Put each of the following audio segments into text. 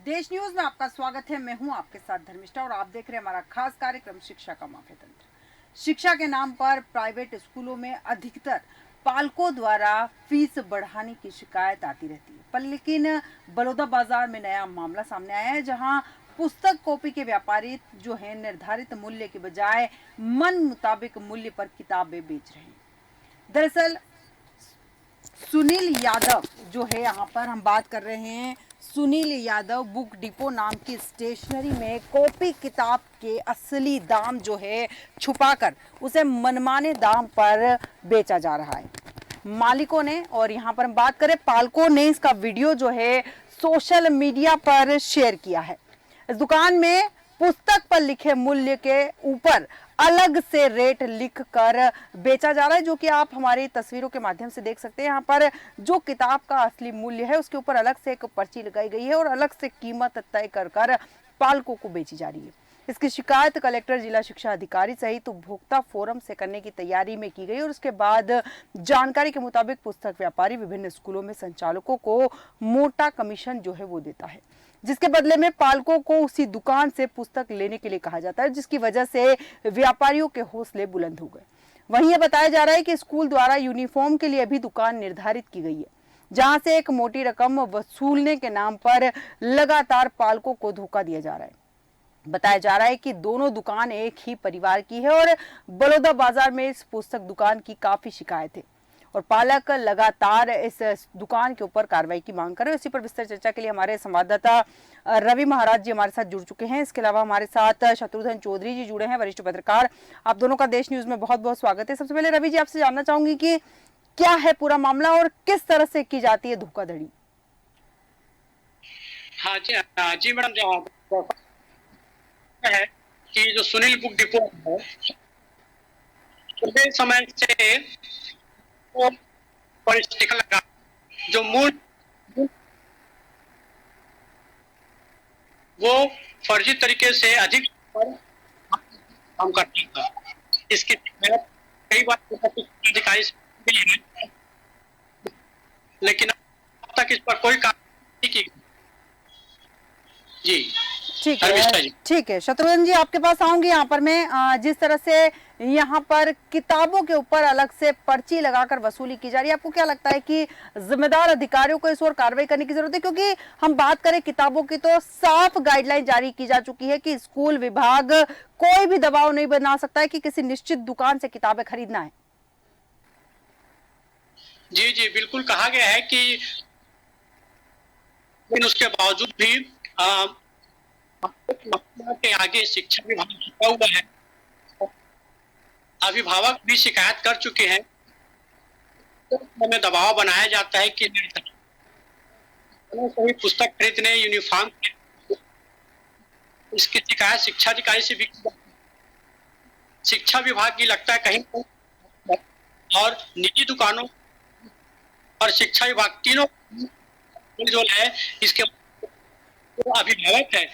देश न्यूज में आपका स्वागत है। मैं हूं आपके साथ धर्मिष्ठा और आप देख रहे हैं हमारा खास कार्यक्रम शिक्षा का माफिया तंत्र। शिक्षा के नाम पर प्राइवेट स्कूलों में अधिकतर पालकों द्वारा फीस बढ़ाने की शिकायत आती रहती है, पर लेकिन बलौदा बाजार में नया मामला सामने आया है, जहां पुस्तक कॉपी के व्यापारी जो है निर्धारित मूल्य के बजाय मन मुताबिक मूल्य पर किताबें बेच रहे हैं। दरअसल सुनील यादव जो है, यहाँ पर हम बात कर रहे हैं सुनील यादव बुक डिपो नाम की स्टेशनरी में कॉपी किताब के असली दाम जो है छुपाकर उसे मनमाने दाम पर बेचा जा रहा है। मालिकों ने और यहाँ पर हम बात करें पालकों ने इसका वीडियो जो है सोशल मीडिया पर शेयर किया है। इस दुकान में पुस्तक पर लिखे मूल्य के ऊपर अलग से रेट लिख कर बेचा जा रहा है, जो कि आप हमारी तस्वीरों के माध्यम से देख सकते हैं। यहाँ पर जो किताब का असली मूल्य है उसके ऊपर अलग से एक पर्ची लगाई गई है और अलग से कीमत तय कर कर पालकों को बेची जा रही है। इसकी शिकायत कलेक्टर जिला शिक्षा अधिकारी सहित उपभोक्ता फोरम से करने की तैयारी में की गई और उसके बाद जानकारी के मुताबिक पुस्तक व्यापारी विभिन्न स्कूलों में संचालकों को मोटा कमीशन जो है वो देता है, जिसके बदले में पालकों को उसी दुकान से पुस्तक लेने के लिए कहा जाता है, जिसकी वजह से व्यापारियों के हौसले बुलंद हो गए। वहीं यह बताया जा रहा है कि स्कूल द्वारा यूनिफॉर्म के लिए भी दुकान निर्धारित की गई है, जहां से एक मोटी रकम वसूलने के नाम पर लगातार पालकों को धोखा दिया जा रहा है। बताया जा रहा है कि दोनों दुकान एक ही परिवार की है और बलौदा बाजार में इस पुस्तक दुकान की काफी शिकायत है और पालक लगातार इस दुकान के ऊपर कार्रवाई की मांग कर रहे हैं। इसी पर विस्तार चर्चा के लिए हमारे संवाददाता रवि महाराज जी हमारे साथ जुड़ चुके हैं। इसके अलावा हमारे साथ शत्रुघ्न चौधरी जी जुड़े हैं, वरिष्ठ पत्रकार। आप दोनों का देश न्यूज में बहुत बहुत स्वागत है। सबसे पहले रवि जी, आपसे जानना चाहूंगी कि क्या है पूरा मामला और किस तरह से की जाती है धोखाधड़ी। हाँ जी मैडम, जो है कि जो सुनील बुक डिपो है, लंबे समय से वो पर स्टिकर लगा जो मूल वो फर्जी तरीके से अधिक काम करता था। इसकी शिकायत कई बार अधिकारी से की है, लेकिन अब तक इस पर कोई कार्रवाई नहीं की गई। जी ठीक धर्मिष्ठा है, जी। ठीक है शत्रुघ्न जी, आपके पास आऊंगी। यहाँ पर मैं जिस तरह से यहाँ पर किताबों के ऊपर अलग से पर्ची लगाकर वसूली की जा रही है, आपको क्या लगता है कि जिम्मेदार अधिकारियों को इस ओर कार्रवाई करने की जरूरत है? क्योंकि हम बात करें किताबों की तो साफ गाइडलाइन जारी की जा चुकी है कि स्कूल विभाग कोई भी दबाव नहीं बना सकता है कि किसी निश्चित दुकान से किताबें खरीदना है। जी बिल्कुल कहा गया है कि लेकिन उसके बावजूद भी के आगे शिक्षा विभाग झुका हुआ है। अभिभावक भी शिकायत कर चुके हैं, तो हमें दबाव बनाया जाता है कि सभी पुस्तक खरीदने, यूनिफॉर्म, इसकी शिकायत शिक्षा अधिकारी से भी की जाती है। शिक्षा विभाग की लगता है कहीं और निजी दुकानों और शिक्षा विभाग तीनों जो है, इसके जो अभिभावक है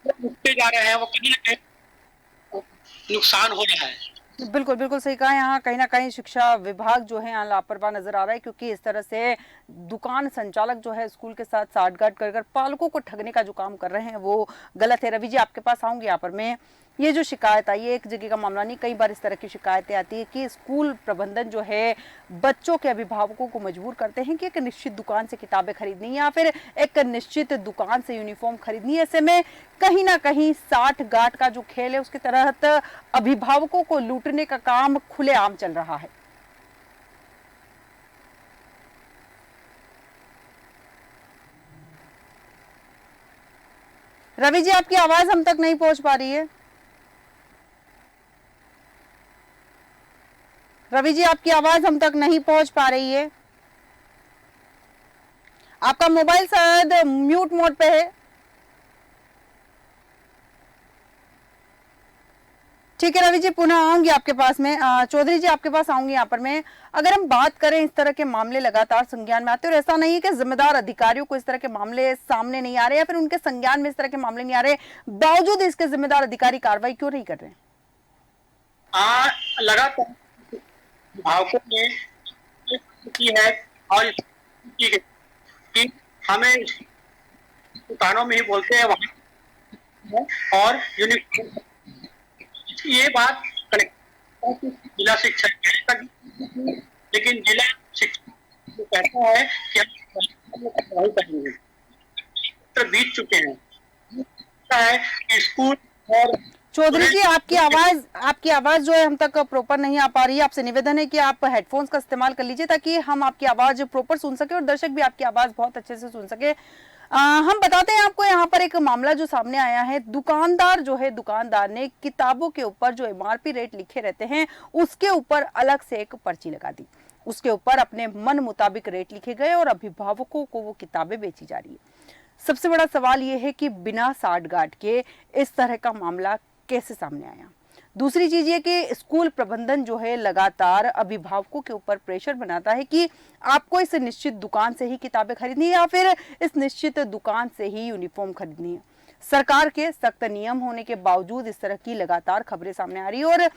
उठते जा रहे हैं, वो कहीं ना कहीं नुकसान हो रहा है। बिल्कुल बिल्कुल सही कहा। यहाँ कहीं ना कहीं शिक्षा विभाग जो है यहाँ लापरवाह नजर आ रहा है, क्योंकि इस तरह से दुकान संचालक जो है स्कूल के साथ साठगांठ कर कर पालकों को ठगने का जो काम कर रहे हैं वो गलत है। रवि जी, आपके पास आऊंगी। यहाँ पर मैं ये जो शिकायत आई है एक जगह का मामला नहीं, कई बार इस तरह की शिकायतें आती है कि स्कूल प्रबंधन जो है बच्चों के अभिभावकों को मजबूर करते हैं कि एक निश्चित दुकान से किताबें खरीदनी या फिर एक निश्चित दुकान से यूनिफॉर्म खरीदनी। ऐसे में कहीं ना कहीं साठ गांठ का जो खेल है उसके तहत अभिभावकों को लूटने का काम खुलेआम चल रहा है। रवि जी, आपकी आवाज हम तक नहीं पहुंच पा रही है। रवि जी, आपकी आवाज हम तक नहीं पहुंच पा रही है। आपका मोबाइल शायद म्यूट मोड पे है। ठीक है रवि जी, पुनः आऊंगी आपके पास में। चौधरी जी, आपके पास आऊंगी। यहाँ पर मैं अगर हम बात करें इस तरह के मामले लगातार संज्ञान में आते हैं और ऐसा नहीं है कि जिम्मेदार अधिकारियों को इस तरह के मामले सामने नहीं आ रहे या फिर उनके संज्ञान में इस तरह के मामले नहीं आ रहे, बावजूद इसके जिम्मेदार अधिकारी कार्रवाई क्यों नहीं कर रहे हैं? लगातार विभागों ने की है और कि हमें दुकानों में ही बोलते हैं वहाँ और यूनिफॉर्म। ये बात कलेक्टर जिला शिक्षा कहेगा, लेकिन जिला शिक्षा जो कहता है कि हम कार्रवाई करेंगे। तो बीत चुके हैं, लगता है कि स्कूल और चौधरी जी, आपकी आवाज जो है हम तक प्रॉपर नहीं आ पा रही है। आपसे निवेदन है कि आप हेडफोन्स का इस्तेमाल कर लीजिए ताकि हम आपकी आवाज प्रॉपर सुन सके और दर्शक भी आपकी आवाज बहुत अच्छे से सुन सके। हम बताते हैं आपको, यहाँ पर एक मामला जो सामने आया है, दुकानदार ने किताबों के ऊपर जो एमआरपी रेट लिखे रहते हैं उसके ऊपर अलग से एक पर्ची लगा दी। उसके ऊपर अपने मन मुताबिक रेट लिखे गए और अभिभावकों को वो किताबें बेची जा रही है। सबसे बड़ा सवाल यह है कि बिना साठगांठ के इस तरह का मामला कैसे सामने आया। दूसरी चीज ये कि स्कूल प्रबंधन जो है लगातार अभिभावकों के ऊपर प्रेशर बनाता है कि आपको इस निश्चित दुकान से ही किताबें खरीदनी है या फिर इस निश्चित दुकान से ही यूनिफॉर्म खरीदनी है। सरकार के सख्त नियम होने के बावजूद इस तरह की लगातार खबरें सामने आ रही है और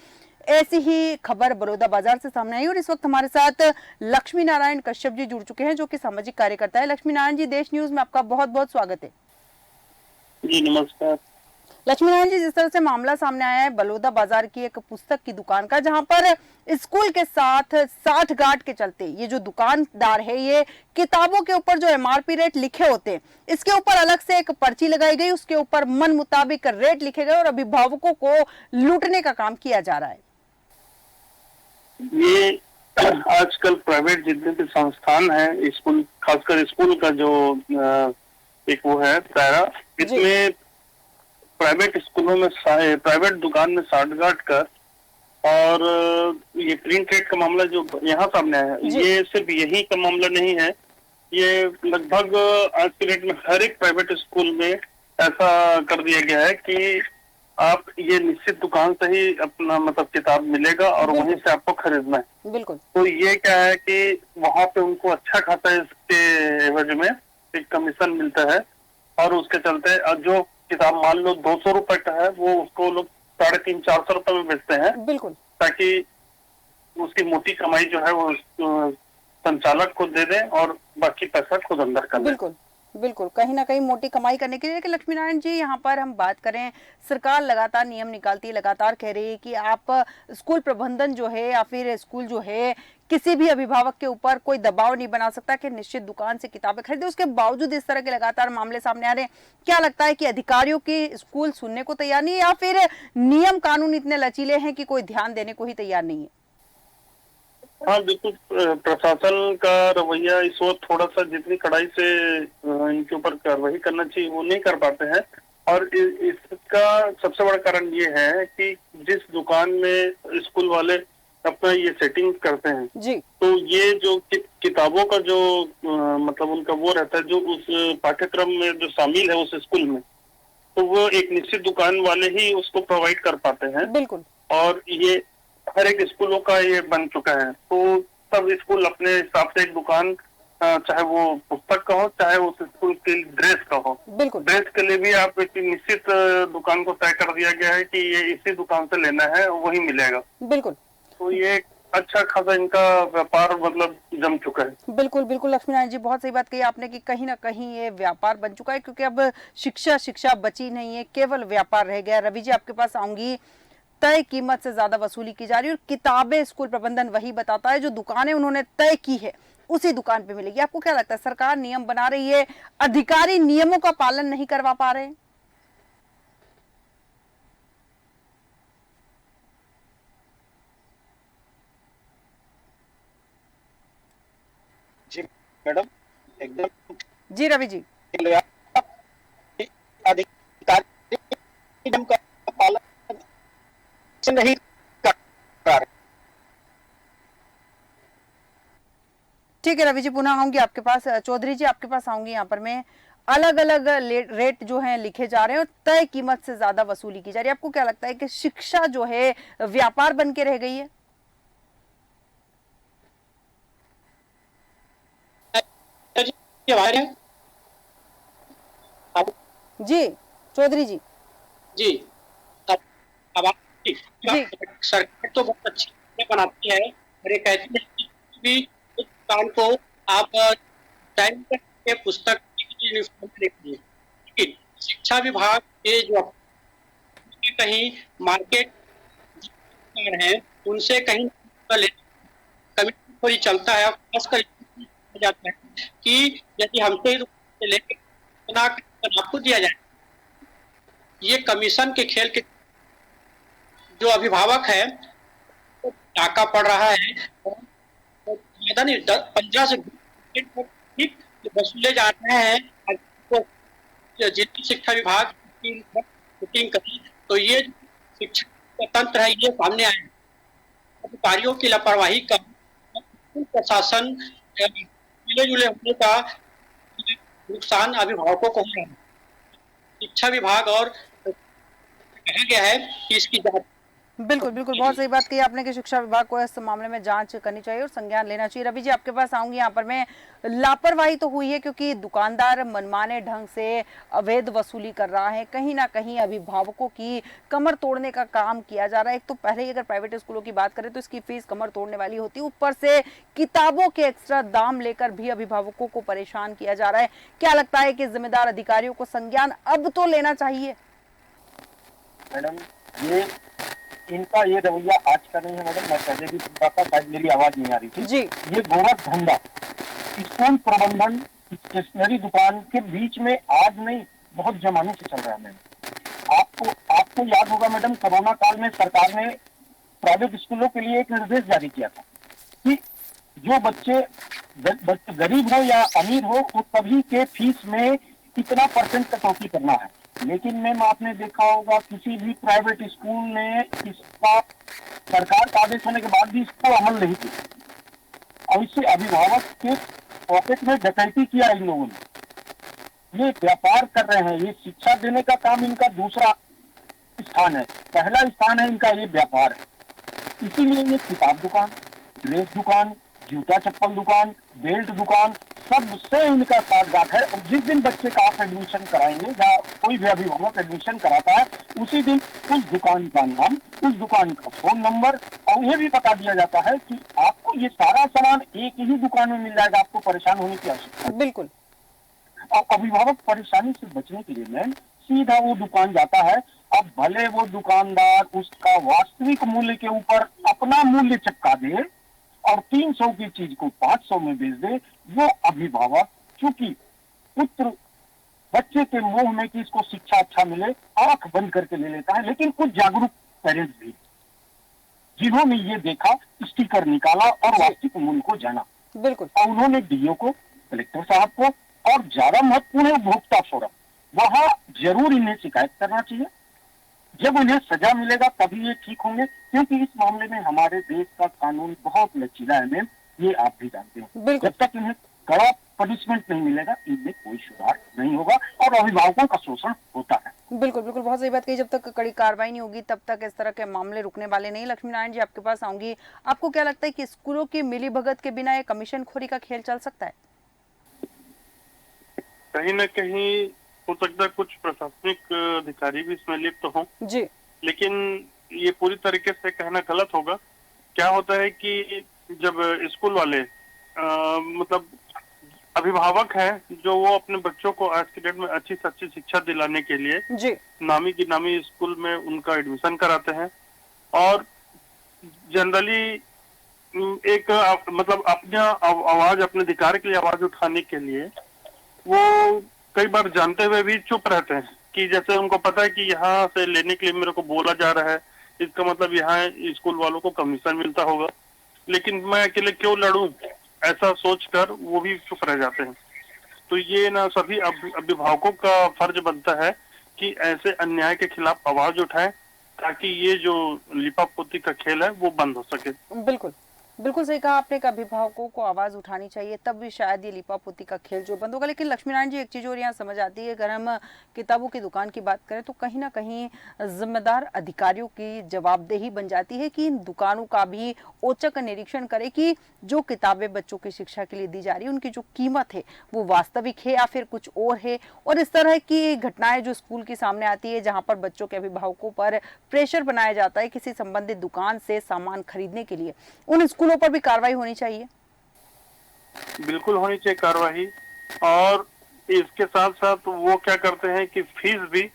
ऐसी ही खबर बलौदा बाजार से सामने आई और इस वक्त हमारे साथ लक्ष्मी नारायण कश्यप जी जुड़ चुके हैं जो कि सामाजिक कार्यकर्ता है। लक्ष्मी नारायण जी, देश न्यूज में आपका बहुत बहुत स्वागत है। जी नमस्कार। लक्ष्मी नारायण जी, जिस तरह से मामला सामने आया है बलौदा बाजार की एक पुस्तक की दुकान का, जहां पर स्कूल के साथ साठगांठ के चलते ये जो दुकानदार है ये किताबों के ऊपर जो एमआरपी रेट लिखे होते हैं इसके ऊपर अलग से एक पर्ची लगाई गई, उसके ऊपर मन मुताबिक रेट लिखे गए और अभिभावकों को लूटने का काम किया जा रहा है। ये आजकल प्राइवेट जितने भी संस्थान है, स्कूल, खासकर स्कूल का जो एक वो है दायरा, इसमें प्राइवेट स्कूलों में प्राइवेट दुकान में साठगांठ कर और ये प्रिंट रेट का मामला जो यहाँ सामने आया है, ये सिर्फ यही का मामला नहीं है। ये लगभग आज के डेट में हर एक प्राइवेट स्कूल में ऐसा कर दिया गया है कि आप ये निश्चित दुकान से ही अपना मतलब किताब मिलेगा और वहीं से आपको खरीदना है। बिल्कुल। तो ये क्या है कि वहां पे उनको अच्छा खासा इसके एवज में एक कमीशन मिलता है और उसके चलते जो किताब मान लो 200 रुपए का है वो उसको लोग 350-400 रुपए में बेचते हैं। बिल्कुल। ताकि उसकी मोटी कमाई जो है वो संचालक को दे दें और बाकी पैसा खुद अंदर कर ले। बिल्कुल, कहीं ना कहीं मोटी कमाई करने के लिए। लेकिन लक्ष्मी नारायण जी, यहाँ पर हम बात करें, सरकार लगातार नियम निकालती है, लगातार कह रही है कि आप स्कूल प्रबंधन जो है या फिर स्कूल जो है किसी भी अभिभावक के ऊपर कोई दबाव नहीं बना सकता कि निश्चित दुकान से किताबें खरीदे। उसके बावजूद इस तरह के लगातार मामले सामने आ रहे हैं। क्या लगता है कि अधिकारियों की स्कूल सुनने को तैयार नहीं है या फिर नियम कानून इतने लचीले हैं कि कोई ध्यान देने को ही तैयार नहीं है? हाँ बिल्कुल, प्रशासन का रवैया इस वक्त थोड़ा सा जितनी कड़ाई से इनके ऊपर कार्रवाई करना चाहिए वो नहीं कर पाते हैं। और इसका सबसे बड़ा कारण ये है कि जिस दुकान में स्कूल वाले अपना ये सेटिंग करते हैं जी, तो ये जो किताबों का जो मतलब उनका वो रहता है जो उस पाठ्यक्रम में जो शामिल है उस स्कूल में, तो वो एक निश्चित दुकान वाले ही उसको प्रोवाइड कर पाते हैं। बिल्कुल। और ये हर एक स्कूलों का ये बन चुका है। तो सब स्कूल अपने हिसाब से एक दुकान, चाहे वो पुस्तक का हो चाहे उस स्कूल के ड्रेस का हो, बिल्कुल। ड्रेस के लिए भी आप एक निश्चित दुकान को तय कर दिया गया है कि ये इसी दुकान से लेना है, वही मिलेगा। बिल्कुल। तो ये अच्छा खासा इनका व्यापार मतलब जम चुका है। बिल्कुल बिल्कुल लक्ष्मी नारायण जी, बहुत सही बात कही आपने कि कहीं ना कहीं ये व्यापार बन चुका है, क्योंकि अब शिक्षा बची नहीं है, केवल व्यापार रह गया। रवि जी, आपके पास आऊंगी। तय कीमत से ज्यादा वसूली की जा रही है और किताबें स्कूल प्रबंधन वही बताता है जो दुकानें उन्होंने तय की है उसी दुकान पे मिलेगी। आपको क्या लगता है, सरकार नियम बना रही है, अधिकारी नियमों का पालन नहीं करवा पा रहे हैं? जी मैडम, एकदम जी रवि जी। अधिकारी नियम का पालन नहीं कर रहे। ठीक है रवि जी, पुनः आऊंगी आपके पास। चौधरी जी, आपके पास आऊंगी। यहाँ पर मैं अलग अलग रेट जो है लिखे जा रहे हैं और तय कीमत से ज्यादा वसूली की जा रही है। आपको क्या लगता है कि शिक्षा जो है व्यापार बन के रह गई है? जी चौधरी जी। जी, अब सरकार तो बहुत अच्छी बनाती है और ये कहती है कि भी उस दुकान को आप टाइम के पुस्तक यूनिफॉर्म देखिए, शिक्षा विभाग के जो कहीं मार्केट हैं उनसे कहीं कमिटी थोड़ी चलता है, और खासकर हो जाता है कि यदि हमसे ही रुपये लेके इतना आपको दिया जाए, ये कमीशन के खेल के जो अभिभावक है तो टाका पड़ रहा है, और ज्यादा नहीं 15 से 20% ठीक वसूले जा रहे हैं। तो जिला शिक्षा विभाग की मीटिंग करी तो ये शिक्षा का तंत्र है ये सामने आया, अधिकारियों की लापरवाही का, प्रशासन मिले जुले होने का नुकसान अभिभावकों को हो रहा है। शिक्षा विभाग और कहा गया है कि इसकी जांच। बिल्कुल बिल्कुल, बहुत सही बात कही आपने कि शिक्षा विभाग को इस मामले में जांच करनी चाहिए और संज्ञान लेना चाहिए। रवि जी, आपके पास आऊंगी। यहाँ पर मैं लापरवाही तो हुई है क्योंकि दुकानदार मनमाने ढंग से अवैध वसूली कर रहा है, कहीं ना कहीं अभिभावकों की कमर तोड़ने का काम किया जा रहा है। एक तो पहले ही अगर प्राइवेट स्कूलों की बात करें तो इसकी फीस कमर तोड़ने वाली होती है, ऊपर से किताबों के एक्स्ट्रा दाम लेकर भी अभिभावकों को परेशान किया जा रहा है। क्या लगता है कि जिम्मेदार अधिकारियों को संज्ञान अब तो लेना चाहिए? मैडम, ये इनका ये रवैया आज का नहीं है मैडम, मैं पहले भी सुनता था, शायद मेरी आवाज नहीं आ रही थी जी। ये गोरख धंधा स्कूल प्रबंधन स्टेशनरी दुकान के बीच में आज नहीं बहुत जमाने से चल रहा है मैडम। आपको याद होगा मैडम, कोरोना काल में सरकार ने प्राइवेट स्कूलों के लिए एक निर्देश जारी किया था कि जो बच्चे गरीब हो या अमीर हो वो सभी के फीस में इतना % कटौती करना है। लेकिन मैम आपने देखा होगा किसी भी प्राइवेट स्कूल ने इसका सरकार का आदेश होने के बाद भी इसको अमल नहीं किया और इससे अभिभावक के पॉकेट में डकैती किया इन लोगों ने। ये व्यापार कर रहे हैं, ये शिक्षा देने का काम इनका दूसरा स्थान है, पहला स्थान है इनका ये व्यापार है। इसीलिए ये किताब दुकान, ड्रेस दुकान, जूता चप्पल दुकान, बेल्ट दुकान सबसे इनका साठगांठ है। और जिस दिन बच्चे का आप एडमिशन कराएंगे या कोई भी अभिभावक एडमिशन कराता है उसी दिन उस दुकान का नाम, उस दुकान का फोन नंबर और ये भी बता दिया जाता है कि आपको ये सारा सामान एक ही दुकान में मिल जाएगा, आपको परेशान होने की आवश्यकता है। बिल्कुल। और अभिभावक परेशानी से बचने के लिए मैम सीधा वो दुकान जाता है। अब भले वो दुकानदार उसका वास्तविक मूल्य के ऊपर अपना मूल्य चिपका दे और 300 की चीज को 500 में बेच दे, वो अभिभावक चूंकि पुत्र बच्चे के मोह में कि इसको शिक्षा अच्छा मिले आंख बंद करके ले लेता है। लेकिन कुछ जागरूक पेरेंट्स भी जिन्होंने ये देखा, स्टिकर निकाला और वास्तविक मूल्य को जाना, बिल्कुल। और उन्होंने डीओ को, कलेक्टर साहब को और ज्यादा महत्वपूर्ण है उपभोक्ता फोरम, वहां जरूर इन्हें शिकायत करना चाहिए। जब उन्हें सजा मिलेगा तभी ये ठीक होंगे, क्योंकि इस मामले में हमारे देश का कानून बहुत लचीला है मैम, ये आप भी जानते हो। जब तक इन्हें कड़ा पनिशमेंट नहीं मिलेगा इनमें कोई सुधार नहीं होगा और अभिभावकों का शोषण होता है। बिल्कुल बिल्कुल, बहुत सही बात कही। जब तक कड़ी कार्रवाई नहीं होगी तब तक इस तरह के मामले रुकने वाले नहीं। लक्ष्मी नारायण जी, आपके पास आऊंगी। आपको क्या लगता है कि स्कूलों की मिलीभगत के बिना ये कमीशन खोरी का खेल चल सकता है? कहीं न कहीं हो सकता है कुछ प्रशासनिक अधिकारी भी इसमें लिप्त हों जी, लेकिन ये पूरी तरीके से कहना गलत होगा। क्या होता है कि जब स्कूल वाले मतलब अभिभावक हैं जो वो अपने बच्चों को आज के डेट में अच्छी से अच्छी शिक्षा दिलाने के लिए जी, नामी गिनामी स्कूल में उनका एडमिशन कराते हैं और जनरली एक मतलब अपना आवाज, अपने अधिकार के लिए आवाज उठाने के लिए वो कई बार जानते हुए भी चुप रहते हैं कि जैसे उनको पता है कि यहाँ से लेने के लिए मेरे को बोला जा रहा है, इसका मतलब यहाँ स्कूल वालों को कमीशन मिलता होगा, लेकिन मैं अकेले क्यों लड़ूं, ऐसा सोचकर वो भी चुप रह जाते हैं। तो ये ना सभी अभिभावकों का फर्ज बनता है कि ऐसे अन्याय के खिलाफ आवाज उठाएं ताकि ये जो लिपापोती का खेल है वो बंद हो सके। बिल्कुल बिल्कुल सही कहा आपने कि अभिभावकों को आवाज उठानी चाहिए, तब भी शायद ये लिपापोती का खेल जो बंद होगा। लेकिन लक्ष्मी नारायण जी, एक चीज और यहाँ समझ आती है, अगर हम किताबों की दुकान की बात करें तो कहीं ना कहीं जिम्मेदार अधिकारियों की जवाबदेही बन जाती है कि इन दुकानों का भी औचक निरीक्षण करे कि जो किताबें बच्चों की शिक्षा के लिए दी जा रही है उनकी जो कीमत है वो वास्तविक है या फिर कुछ और है। और इस तरह की घटनाएं जो स्कूल की सामने आती है जहाँ पर बच्चों के अभिभावकों पर प्रेशर बनाया जाता है किसी संबंधित दुकान से सामान खरीदने के लिए, उन स्कूलों पर भी कार्रवाई होनी चाहिए। बिल्कुल होनी चाहिए कार्रवाई। और इसके साथ साथ वो क्या करते हैं कि फीस भी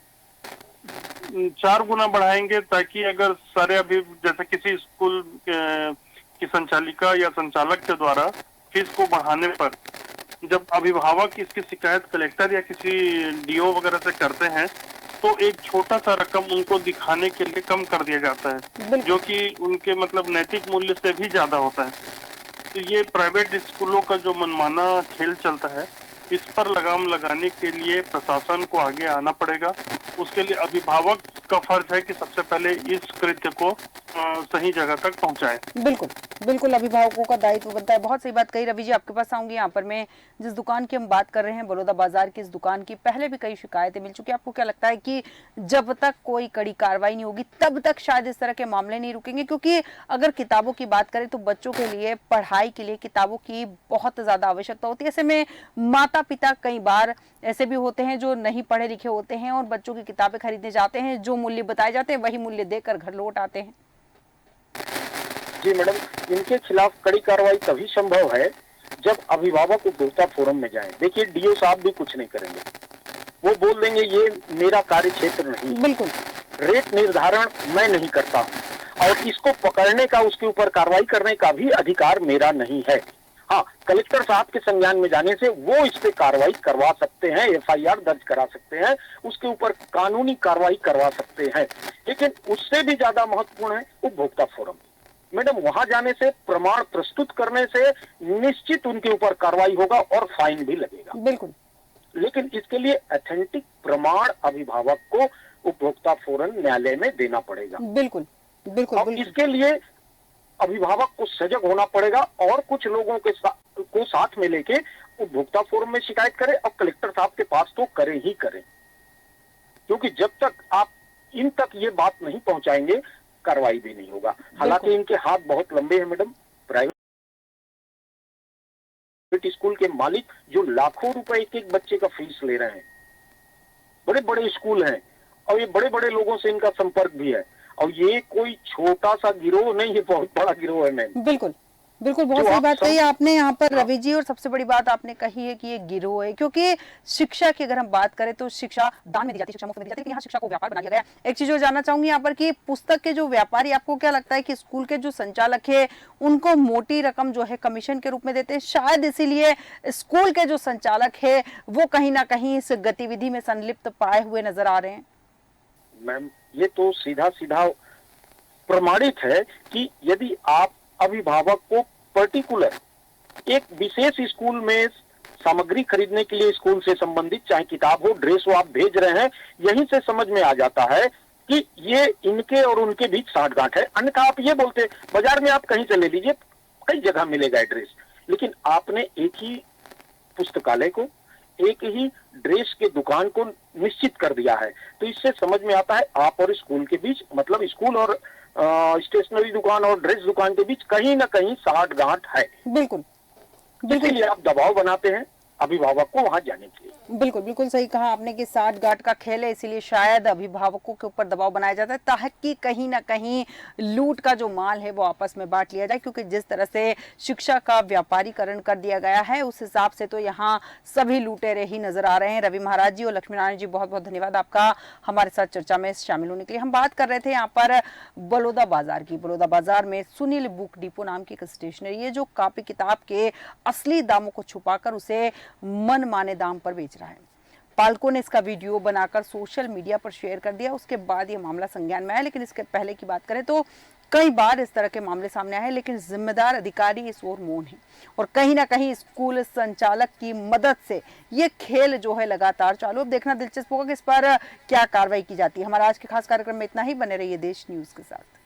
4 गुना बढ़ाएंगे, ताकि अगर सारे अभी जैसे किसी स्कूल की संचालिका या संचालक के द्वारा फीस को बढ़ाने पर जब अभिभावक इसकी शिकायत कलेक्टर या किसी डीओ वगैरह से करते हैं तो एक छोटा सा रकम उनको दिखाने के लिए कम कर दिया जाता है, जो कि उनके मतलब नैतिक मूल्य से भी ज्यादा होता है। तो ये प्राइवेट स्कूलों का जो मनमाना खेल चलता है, इस पर लगाम लगाने के लिए प्रशासन को आगे आना पड़ेगा। उसके लिए अभिभावक का फर्ज है कि सबसे पहले इस कृत्य को सही जगह तक पहुंचाए। बिल्कुल बिल्कुल, अभिभावकों का दायित्व बनता है। बहुत सही बात कही। रवि जी, आपके पास आऊंगी। यहाँ पर मैं जिस दुकान की हम बात कर रहे हैं, बलौदा बाजार की, इस दुकान की पहले भी कई शिकायतें मिल चुकी है। आपको क्या लगता है कि जब तक कोई कड़ी कार्रवाई नहीं होगी तब तक शायद इस तरह के मामले नहीं रुकेंगे? क्योंकि अगर किताबों की बात करें तो बच्चों के लिए पढ़ाई के लिए किताबों की बहुत ज्यादा आवश्यकता होती है। ऐसे में माता पिता कई बार ऐसे भी होते हैं जो नहीं पढ़े लिखे होते हैं और बच्चों की किताबें खरीदने जाते हैं, जो मूल्य बताए जाते हैं वही मूल्य देकर घर लौट आते हैं। जी मैडम, इनके खिलाफ कड़ी कार्रवाई तभी संभव है जब अभिभावक उपभोक्ता फोरम में जाएं। देखिए, डीओ साहब भी कुछ नहीं करेंगे, वो बोल देंगे ये मेरा कार्य क्षेत्र नहीं, बिल्कुल, रेट निर्धारण मैं नहीं करता हूँ और इसको पकड़ने का, उसके ऊपर कार्रवाई करने का भी अधिकार मेरा नहीं है। हाँ, कलेक्टर साहब के संज्ञान में जाने से वो इस पे कार्रवाई करवा सकते हैं, एफआईआर दर्ज करा सकते हैं, उसके ऊपर कानूनी कार्रवाई करवा सकते हैं। लेकिन उससे भी ज्यादा महत्वपूर्ण है उपभोक्ता फोरम। मैडम, वहां जाने से, प्रमाण प्रस्तुत करने से निश्चित उनके ऊपर कार्रवाई होगा और फाइन भी लगेगा। बिल्कुल। लेकिन इसके लिए ऑथेंटिक प्रमाण अभिभावक को उपभोक्ता फोरम न्यायालय में देना पड़ेगा। बिल्कुल बिल्कुल, और बिल्कुल। इसके लिए अभिभावक को सजग होना पड़ेगा और कुछ लोगों के को साथ में लेके उपभोक्ता फोरम में शिकायत करें और कलेक्टर साहब के पास तो करें ही करें, क्योंकि जब तक आप इन तक ये बात नहीं पहुंचाएंगे कार्रवाई भी नहीं होगा। हालांकि इनके हाथ बहुत लंबे हैं मैडम। प्राइवेट स्कूल के मालिक जो लाखों रुपए एक एक बच्चे का फीस ले रहे हैं, बड़े बड़े स्कूल हैं और ये बड़े बड़े लोगों से इनका संपर्क भी है और ये कोई छोटा सा गिरोह नहीं है, बहुत बड़ा गिरोह है मैम। बिल्कुल बिल्कुल, बहुत सही बात कही आपने यहाँ पर रवि जी। और सबसे बड़ी बात आपने कही है कि ये गिरोह है, क्योंकि शिक्षा की अगर हम बात करें तो शिक्षा दान में दी जाती है, शिक्षा मुफ्त में दी जाती है, लेकिन यहाँ शिक्षा को व्यापार बना दिया गया है। एक चीज और जानना चाहूंगी यहाँ पर कि पुस्तक के जो व्यापारी, आपको क्या लगता है कि स्कूल के जो संचालक है उनको मोटी रकम जो है कमीशन के रूप में देते हैं, शायद इसीलिए स्कूल के जो संचालक है वो कहीं ना कहीं इस गतिविधि में संलिप्त पाए हुए नजर आ रहे हैं? मैम, ये तो सीधा सीधा प्रमाणित है कि यदि आप अभिभावक को पर्टिकुलर एक विशेष स्कूल में सामग्री खरीदने के लिए स्कूल से संबंधित चाहे किताब हो, ड्रेस हो, आप भेज रहे हैं, यहीं से समझ में आ जाता है कि ये इनके और उनके बीच साठगांठ है। अन्यथा आप ये बोलते, बाजार में आप कहीं से ले लीजिए, कई जगह मिलेगा ड्रेस, लेकिन आपने एक ही पुस्तकालय को, एक ही ड्रेस के दुकान को निश्चित कर दिया है। तो इससे समझ में आता है आप और स्कूल के बीच, मतलब स्कूल और स्टेशनरी दुकान और ड्रेस दुकान के बीच कहीं ना कहीं साठगांठ है। बिल्कुल बिल्कुल, इसीलिए आप दबाव बनाते हैं अभिभावक को वहां जाने के लिए। बिल्कुल बिल्कुल सही कहा आपने कि साठगांठ का खेल है, इसीलिए शायद अभिभावकों के ऊपर दबाव बनाया जाता है ताकि कहीं ना कहीं लूट का जो माल है वो आपस में बांट लिया जाए। क्योंकि जिस तरह से शिक्षा का व्यापारीकरण कर दिया गया है उस हिसाब से तो यहाँ सभी लुटेरे ही नजर आ रहे हैं। रवि महाराज जी और लक्ष्मी नारायण जी, बहुत बहुत धन्यवाद आपका हमारे साथ चर्चा में शामिल होने के लिए। हम बात कर रहे थे यहाँ पर बलौदा बाजार की। बलौदा बाजार में सुनील बुक डिपो नाम की एक स्टेशनरी है जो कॉपी किताब के असली दामों को छुपाकर उसे मनमाने दाम पर बेच रहा है। पालकों ने इसका वीडियो बनाकर सोशल मीडिया पर शेयर कर दिया, उसके बाद ये मामला संज्ञान में आया। लेकिन इसके पहले की बात करें तो कई बार इस तरह के मामले सामने आए, लेकिन जिम्मेदार अधिकारी इस ओर मौन है और कहीं ना कहीं स्कूल संचालक की मदद से ये खेल जो है लगातार चालू। अब देखना दिलचस्प होगा कि इस पर क्या कार्रवाई की जाती है। हमारा आज के खास कार्यक्रम में इतना ही। बने रहिए देश न्यूज के साथ।